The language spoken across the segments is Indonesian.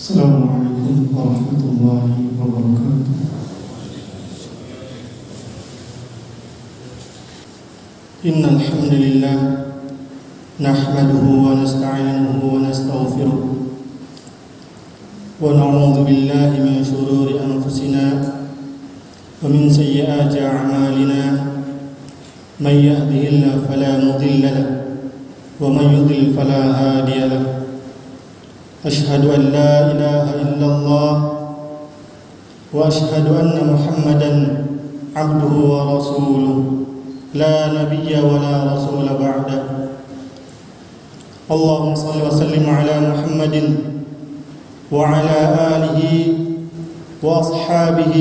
Assalamualaikum warahmatullahi wabarakatuh. Innal hamdalillah nahmaduhu wa nasta'inuhu wa nastaghfiruh wa na'udzu billahi min shururi anfusina wa min sayyiati a'malina man yahdihillahu fala mudilla lahu wa man yudlil fala hadiya lahu. أشهد أن لا إله إلا الله وأشهد أن محمدا عبده ورسوله لا نبي ولا رسول بعده. اللهم صل وسلم على محمد وعلى آله وأصحابه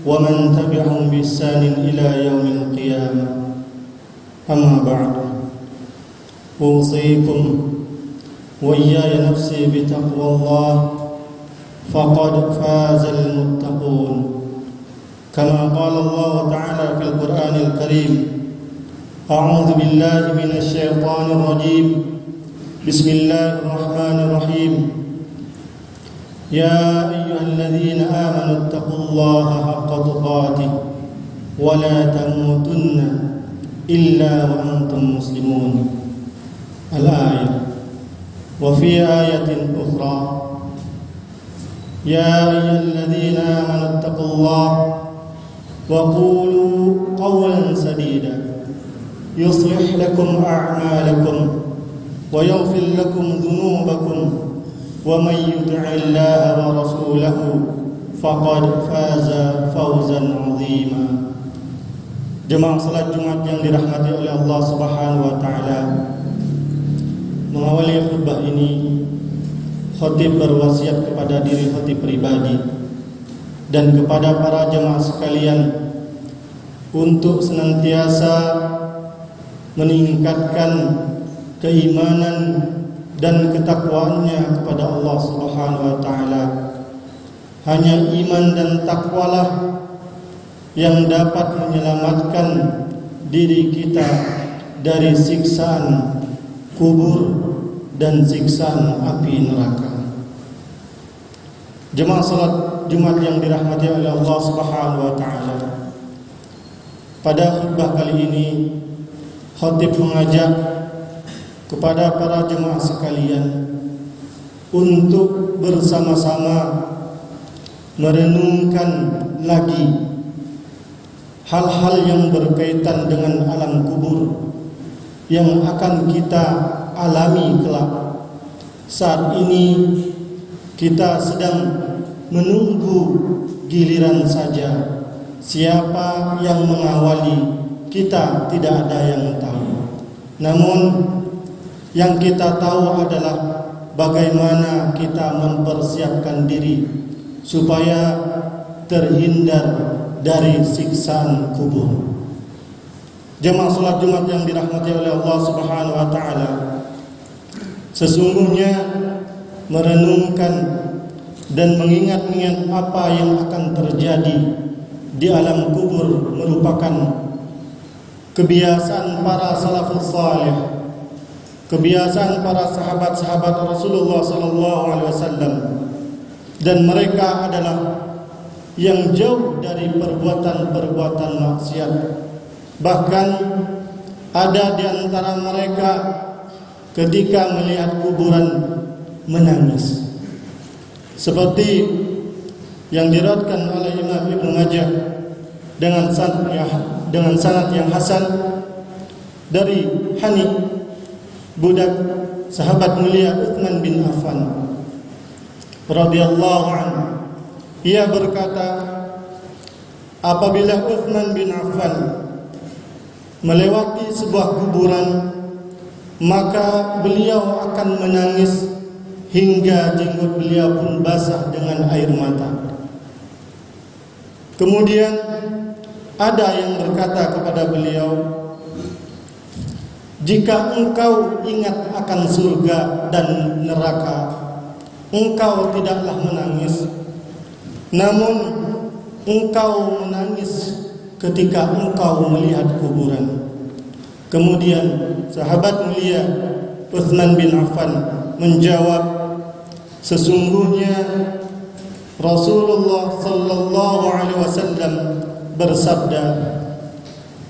ومن تبعهم بإحسان إلى يوم القيامة. أما بعد، أوصيكم وإياي نفسي بتقوى الله فقد فاز المتقون، كما قال الله تعالى في القرآن الكريم: أعوذ بالله من الشيطان الرجيم، بسم الله الرحمن الرحيم، يا أيها الذين آمنوا اتقوا الله حق تقاته ولا تموتن إلا وأنتم مسلمون. الآية. وفي آية أخرى: يا أيها الذين آمنوا اتقوا الله وقولوا قولا سديدا يصلح لكم أعمالكم ويغفر لكم ذنوبكم ومن يطع الله ورسوله فقد فاز فوزا عظيما. Jemaah salat Jumat yang dirahmati oleh Allah Subhanahu wa taala, mengawali khutbah ini, khatib berwasiat kepada diri khatib pribadi dan kepada para jemaah sekalian untuk senantiasa meningkatkan keimanan dan ketakwaannya kepada Allah Subhanahu wa taala. Hanya iman dan takwalah yang dapat menyelamatkan diri kita dari siksaan kubur dan siksaan api neraka. Jemaah salat Jumat yang dirahmati oleh Allah Subhanahu wa taala, pada khutbah kali ini khatib mengajak kepada para jemaah sekalian untuk bersama-sama merenungkan lagi hal-hal yang berkaitan dengan alam kubur yang akan kita alami kelak. Saat ini kita sedang menunggu giliran saja. Siapa yang mengawali kita tidak ada yang tahu. Namun yang kita tahu adalah bagaimana kita mempersiapkan diri supaya terhindar dari siksaan kubur. Jemaah salat Jumat yang dirahmati oleh Allah Subhanahu wa taala, sesungguhnya merenungkan dan mengingat-ingat apa yang akan terjadi di alam kubur merupakan kebiasaan para salafus salih, kebiasaan para sahabat-sahabat Rasulullah sallallahu alaihi wasallam, dan mereka adalah yang jauh dari perbuatan-perbuatan maksiat. Bahkan ada di antara mereka ketika melihat kuburan menangis, seperti yang diriwayatkan oleh Imam Ibnu Majah dengan sanad yang hasan dari Hani, budak sahabat mulia Utsman bin Affan radhiyallahu anhu. Ia berkata, apabila Utsman bin Affan melewati sebuah kuburan, maka beliau akan menangis hingga jenggot beliau pun basah dengan air mata. Kemudian ada yang berkata kepada beliau, jika engkau ingat akan surga dan neraka, engkau tidaklah menangis, namun engkau menangis ketika engkau melihat kuburan. Kemudian sahabat mulia Utsman bin Affan menjawab, Sesungguhnya Rasulullah sallallahu alaihi wasallam bersabda,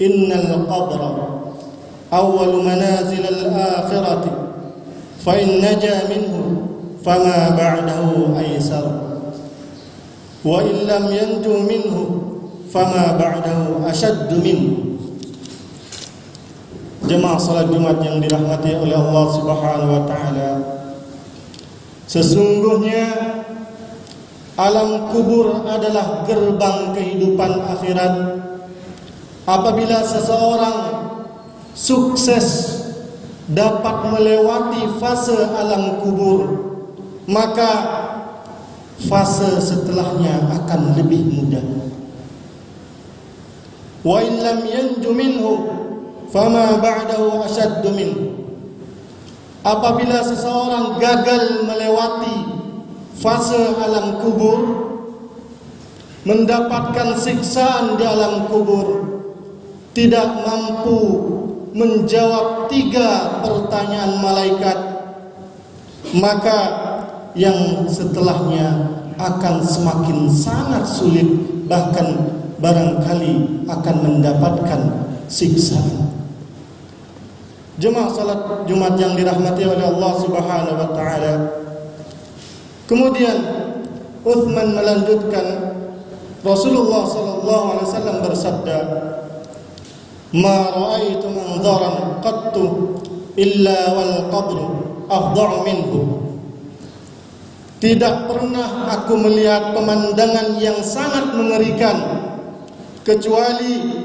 "Innal qabra awwal manazil al-akhirati, fa in naja minhu fama ba'dahu aysar, wa in lam yanju minhu fama ba'dahu ashadd minhu." Jemaah salat Jumat yang dirahmati oleh Allah Subhanahu wa taala, sesungguhnya alam kubur adalah gerbang kehidupan akhirat. Apabila seseorang sukses dapat melewati fase alam kubur, maka fase setelahnya akan lebih mudah. Wa in lam yanju minhu fama ba'dahu ashaddu minhu. Apabila seseorang gagal melewati fase alam kubur, mendapatkan siksaan di alam kubur, tidak mampu menjawab 3 pertanyaan malaikat, maka yang setelahnya akan semakin sangat sulit, bahkan barangkali akan mendapatkan siksaan. Jemaah salat Jumat yang dirahmati oleh Allah Subhanahu wa taala. Kemudian Uthman melanjutkan, Rasulullah sallallahu alaihi wasallam bersabda, "Ma ra'aitu manzaran qattu illa wal qabru afdha'u minhu." Tidak pernah aku melihat pemandangan yang sangat mengerikan kecuali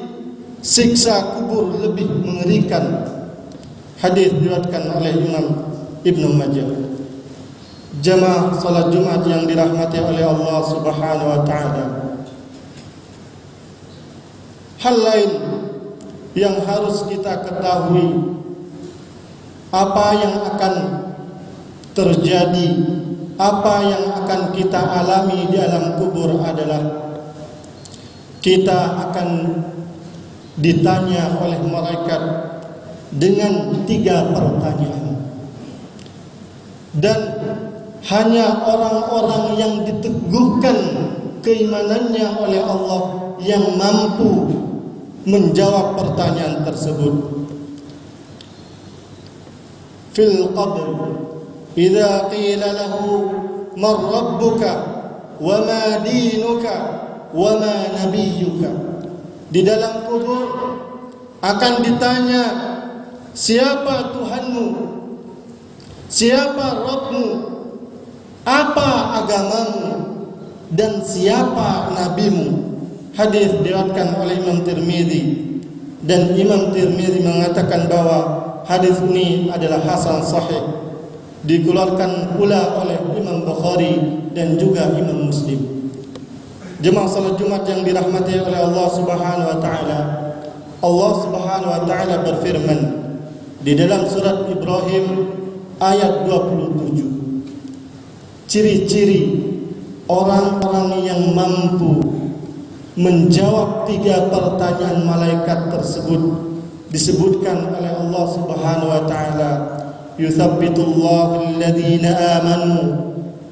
siksa kubur lebih mengerikan. Hadis diriwayatkan oleh Imam Ibnu Majah. Jemaah salat Jumat yang dirahmati oleh Allah Subhanahu wa taala, hal lain yang harus kita ketahui, apa yang akan terjadi, apa yang akan kita alami di alam kubur adalah kita akan ditanya oleh malaikat dengan 3 pertanyaan, dan hanya orang-orang yang diteguhkan keimanannya oleh Allah yang mampu menjawab pertanyaan tersebut. Fil qabr idza qila lahu man rabbuka wa ma dinuka wa ma nabiyyuka. Di dalam kubur akan ditanya, siapa Tuhanmu, siapa Rabbmu, apa agamamu, dan siapa nabimu. Hadis diriwayatkan oleh Imam Tirmidzi, dan Imam Tirmidzi mengatakan bahwa hadis ini adalah hasan sahih, dikeluarkan pula oleh Imam Bukhari dan juga Imam Muslim. Jemaah salat Jumat yang dirahmati oleh Allah Subhanahu wa taala, Allah Subhanahu wa taala berfirman di dalam surat Ibrahim ayat 27, ciri-ciri orang-orang yang mampu menjawab 3 pertanyaan malaikat tersebut disebutkan oleh Allah Subhanahu wa taala, yuthabbitullahu alladhina amanu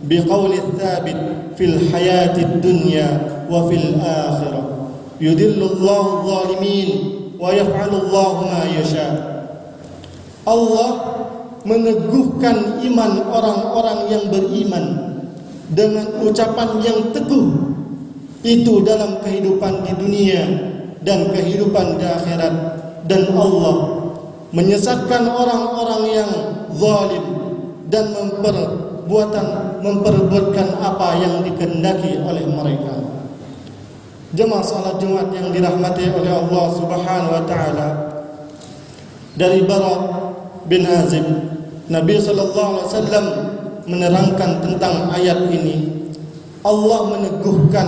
biqauli tsabit fil hayatid dunya wa fil akhirah, yudhillullahu adh-dhalimin wa yaf'alullahu ma yasha. Allah meneguhkan iman orang-orang yang beriman dengan ucapan yang teguh itu dalam kehidupan di dunia dan kehidupan di akhirat, dan Allah menyesatkan orang-orang yang zalim dan memperbuatkan apa yang dikehendaki oleh mereka. Jemaah salat Jumat yang dirahmati oleh Allah Subhanahu wa taala, dari Bara bin Azib, Nabi sallallahu alaihi wasallam menerangkan tentang ayat ini. Allah meneguhkan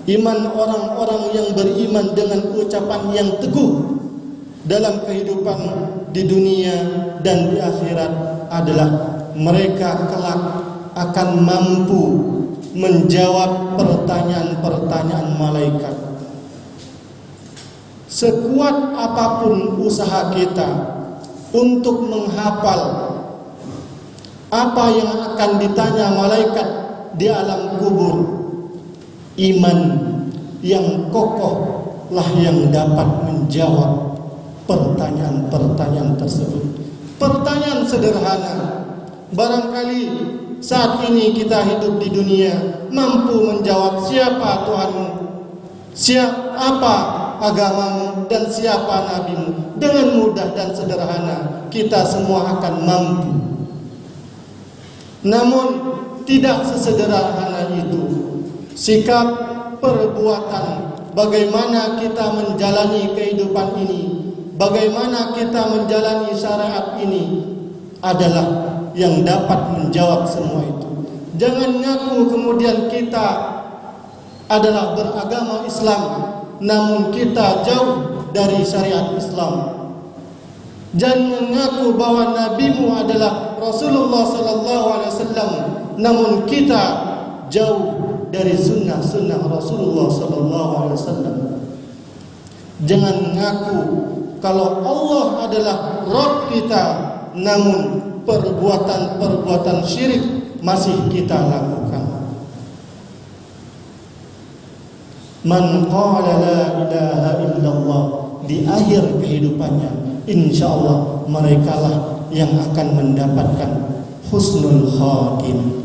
iman orang-orang yang beriman dengan ucapan yang teguh dalam kehidupan di dunia dan di akhirat adalah mereka kelak akan mampu menjawab pertanyaan-pertanyaan malaikat. Sekuat apapun usaha kita untuk menghafal apa yang akan ditanya malaikat di alam kubur. Iman yang kokoh lah yang dapat menjawab pertanyaan-pertanyaan tersebut. Pertanyaan sederhana. Barangkali saat ini kita hidup di dunia mampu menjawab siapa Tuhanmu, siapa agamamu, dan siapa nabimu. Dengan mudah dan sederhana kita semua akan mampu. Namun tidak sesederhana itu. Sikap, perbuatan, bagaimana kita menjalani kehidupan ini, bagaimana kita menjalani syariat ini adalah yang dapat menjawab semua itu. Jangan ngaku kemudian kita adalah beragama Islam, namun kita jauh dari syariat Islam. Jangan mengaku bahwa nabimu adalah Rasulullah SAW, namun kita jauh dari sunnah-sunnah Rasulullah SAW. Jangan mengaku kalau Allah adalah Rabb kita, namun perbuatan-perbuatan syirik masih kita lakukan. Man qala la ilaha illallah, di akhir kehidupannya insyaallah merekalah yang akan mendapatkan husnul khatimah.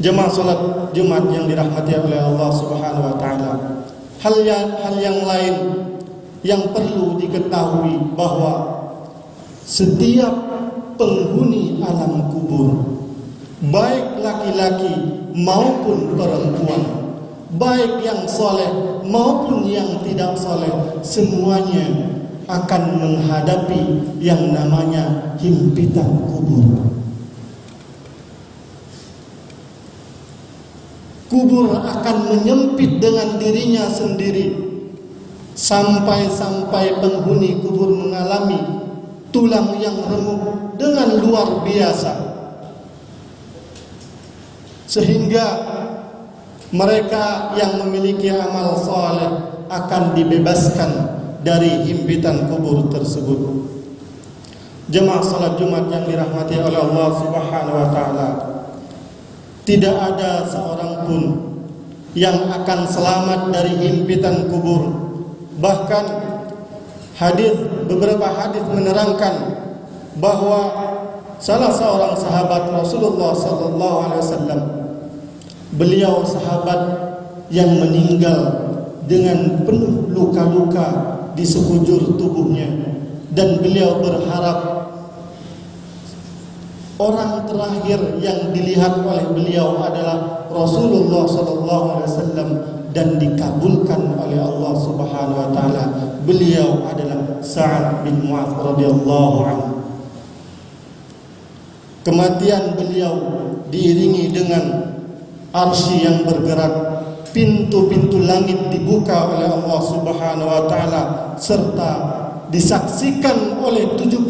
Jemaah salat Jumat yang dirahmati oleh Allah Subhanahu wa taala. Hal yang lain yang perlu diketahui bahwa setiap penghuni alam kubur, baik laki-laki maupun perempuan, baik yang soleh maupun yang tidak soleh, semuanya akan menghadapi yang namanya himpitan kubur. Kubur akan menyempit dengan dirinya sendiri, sampai penghuni kubur mengalami tulang yang remuk dengan luar biasa, sehingga mereka yang memiliki amal saleh akan dibebaskan dari himpitan kubur tersebut. Jemaah salat Jumat yang dirahmati oleh Allah Subhanahu wa taala, tidak ada seorang pun yang akan selamat dari himpitan kubur. Bahkan beberapa hadis menerangkan bahwa salah seorang sahabat Rasulullah SAW, beliau sahabat yang meninggal dengan penuh luka-luka di sekujur tubuhnya, dan beliau berharap orang terakhir yang dilihat oleh beliau adalah Rasulullah SAW, dan dikabulkan oleh Allah Subhanahu wa taala. Beliau adalah Sa'ad bin Mu'adz radhiyallahu anhu. Kematian beliau diiringi dengan arsy yang bergerak, pintu-pintu langit dibuka oleh Allah Subhanahu wa taala, serta disaksikan oleh 70.000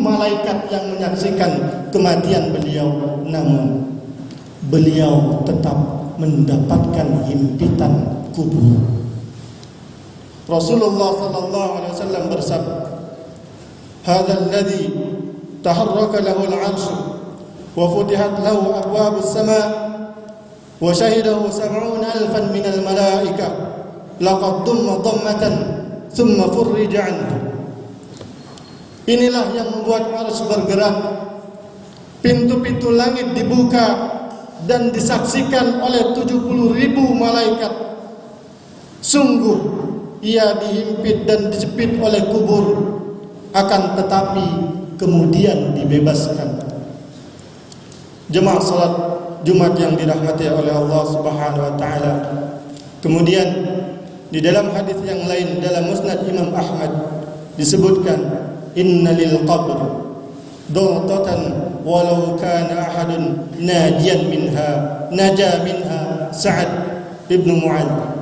malaikat yang menyaksikan kematian beliau. Namun beliau tetap mendapatkan himpitan kubur. Rasulullah sallallahu alaihi wasallam bersabda, "Hadzal ladzi taharraka lahu al-'arsy wa futihat lahu abwabus sama' wa syahidahu 70,000 min al-malaikah laqad damma dammatan thumma furrija 'anhu." Inilah yang membuat arsy bergerak, pintu-pintu langit dibuka dan disaksikan oleh 70.000 malaikat. Sungguh ia dihimpit dan dijepit oleh kubur, akan tetapi kemudian dibebaskan. Jemaah salat Jumat yang dirahmati oleh Allah Subhanahu wa taala. Kemudian di dalam hadis yang lain dalam Musnad Imam Ahmad disebutkan, inna lil qabr dawtatan walau kana ahadun naja minha Sa'ad ibn Mu'adz.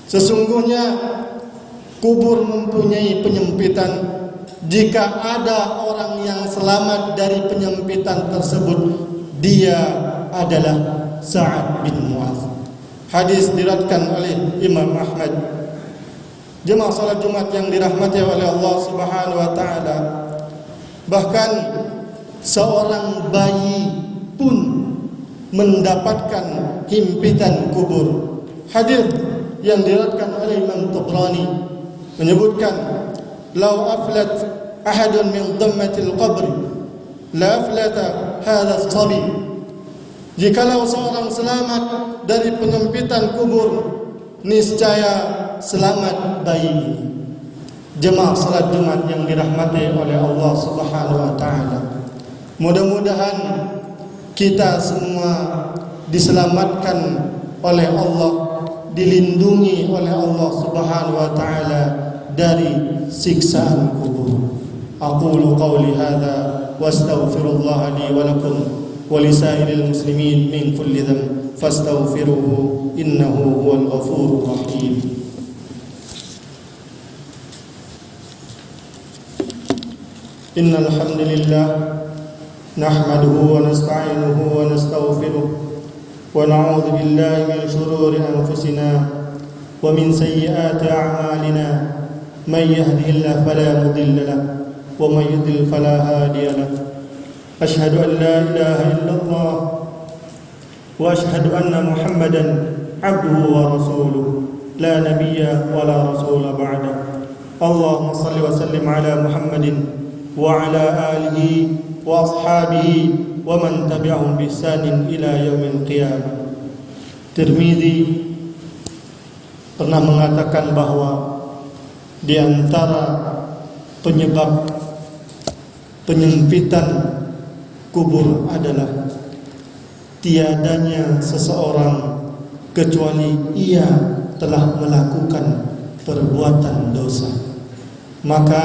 Sesungguhnya kubur mempunyai penyempitan. Jika ada orang yang selamat dari penyempitan tersebut, dia adalah Sa'ad bin Mu'adz. Hadis diriwayatkan oleh Imam Ahmad. Jemaah salat Jumat yang dirahmati oleh Allah Subhanahu wa taala, bahkan seorang bayi pun mendapatkan himpitan kubur. Hadis yang diriwayatkan oleh Imam Tabrani menyebutkan, "Lau aflat ahadun min dhammatil qabr, la aflata hadha as-sabi." Jikalau seorang selamat dari penyempitan kubur, niscaya selamat bayi ini. Jemaah salat Jumat yang dirahmati oleh Allah Subhanahu wa taala, mudah-mudahan kita semua diselamatkan oleh Allah, dilindungi oleh Allah Subhanahu wa taala dari siksaan kubur. Aqulu qawli hadza wa astaghfirullah li wa lakum wa lisairil muslimin min kulli dhanb fastaghfiruhu innahu huwal ghafurur rahim. Innal hamdalillah nahmaduhu wa nasta'inuhu wa nastaghfiruh wa na'udzu billahi min shururi anfusina wa min sayyiati a'malina. Man yahdihillahu fala mudilla lahu wa man yudlil fala hadiya lahu. Ashhadu an la ilaha illallah wa ashhadu anna Muhammadan 'abduhu wa rasuluh la nabiyya wa la rasula ba'da. Allahumma shalli wa sallim ala Muhammadin wa ala alihi wa ashabihi wa man tabi'ahum bi ihsanin ila yaumil qiyamah. Tirmidzi pernah mengatakan bahwa di antara penyebab penyempitan kubur adalah tiadanya seseorang kecuali ia telah melakukan perbuatan dosa. Maka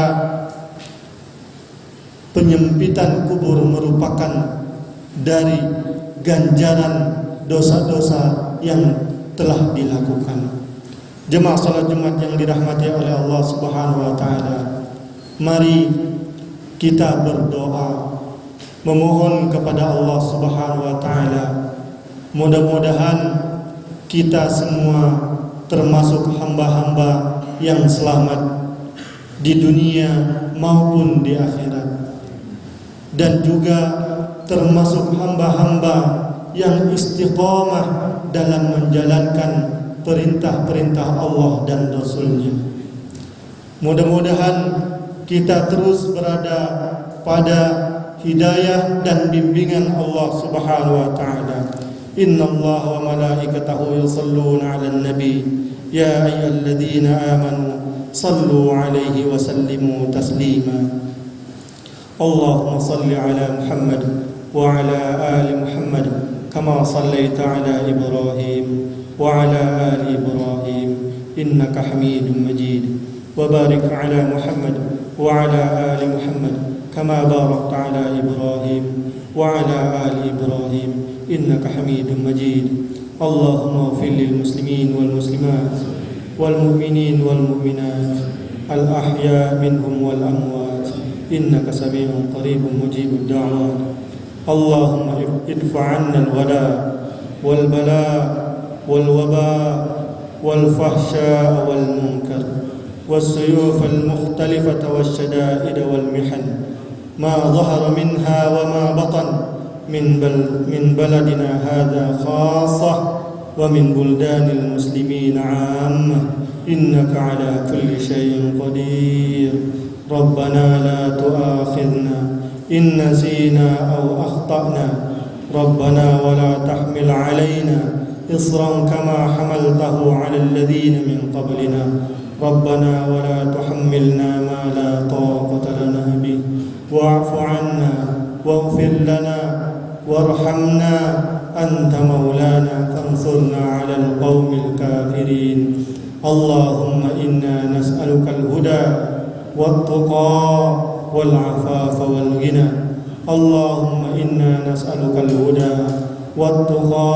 penyempitan kubur merupakan dari ganjaran dosa-dosa yang telah dilakukan. Jemaah salat Jumat yang dirahmati oleh Allah Subhanahu wa taala, mari kita berdoa memohon kepada Allah Subhanahu wa taala, mudah-mudahan kita semua termasuk hamba-hamba yang selamat di dunia maupun di akhirat, dan juga termasuk hamba-hamba yang istiqamah dalam menjalankan perintah-perintah Allah dan Rasul-Nya. Mudah-mudahan kita terus berada pada hidayah dan bimbingan Allah Subhanahu wa taala. Innallaha wa malaikatahu yusholluna 'alan nabi ya ayyuhalladzina amanu shallu 'alaihi wa sallimu taslima. Allahumma salli ala Muhammad wa ala ali Muhammad kama sallaita ala Ibrahim wa ala ali Ibrahim innaka Hamidum Majid. Wa barik ala Muhammad wa ala ali Muhammad kama barakta ala Ibrahim wa ala ali Ibrahim innaka Hamidum Majid. Allahumma ighfir lil muslimin wal muslimat wal mu'minin wal mu'minat al ahya minhum wal amwat innaka sami'un qaribun mujibud da'wat. Allahumma idfa 'anna al wala wal bala wal waba wal fahsya wal munkar was suyuf al mukhtalifah was shada'id wal mihan ma dhahara minha wa ma batan min baladina hadha khassah wa min buldanil muslimin 'ammah innaka 'ala kulli shay'in qadir. Rabbana la tu'akhidhna in nasina aw akhtana Rabbana wa la tahmil 'alaina isran kama hamaltahu 'ala alladhina min qablina Rabbana wa la tuhammilna ma la taqata lana bih wa'fu 'anna waghfir lana warhamna anta maulana fansurna 'alal qaumil kafirin. Allahumma inna nas'aluka al-huda wat-tuqa wal-'afafa wal-ghina. Allahumma inna nas'aluka al-huda wat-tuqa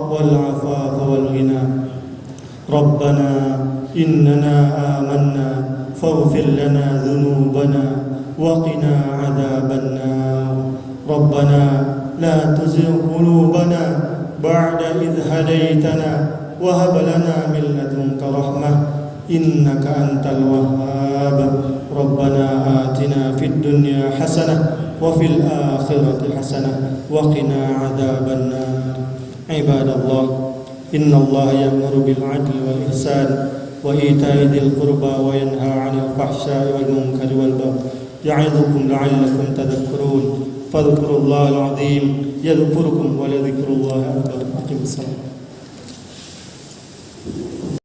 wal-'afafa wal-ghina. Rabbana innana amanna faghfir lana dhunubana wa qina 'adzaban nar. Rabbana la tuzigh qulubana ba'da idh hadaytana wa hab lana min ladunka rahmah innaka antal wahhab. Rabbana atina fid dunya hasanah وفي الآخرة حسنة وقنا عذاب النار. عباد الله، إن الله يأمر بالعدل والإحسان وإيتاء ذي القربى وينهى عن الفحشاء والمنكر والبغي يعظكم لعلكم تذكرون. فاذكروا الله العظيم يذكركم ولذكر الله أكبر. أقم الصلاة.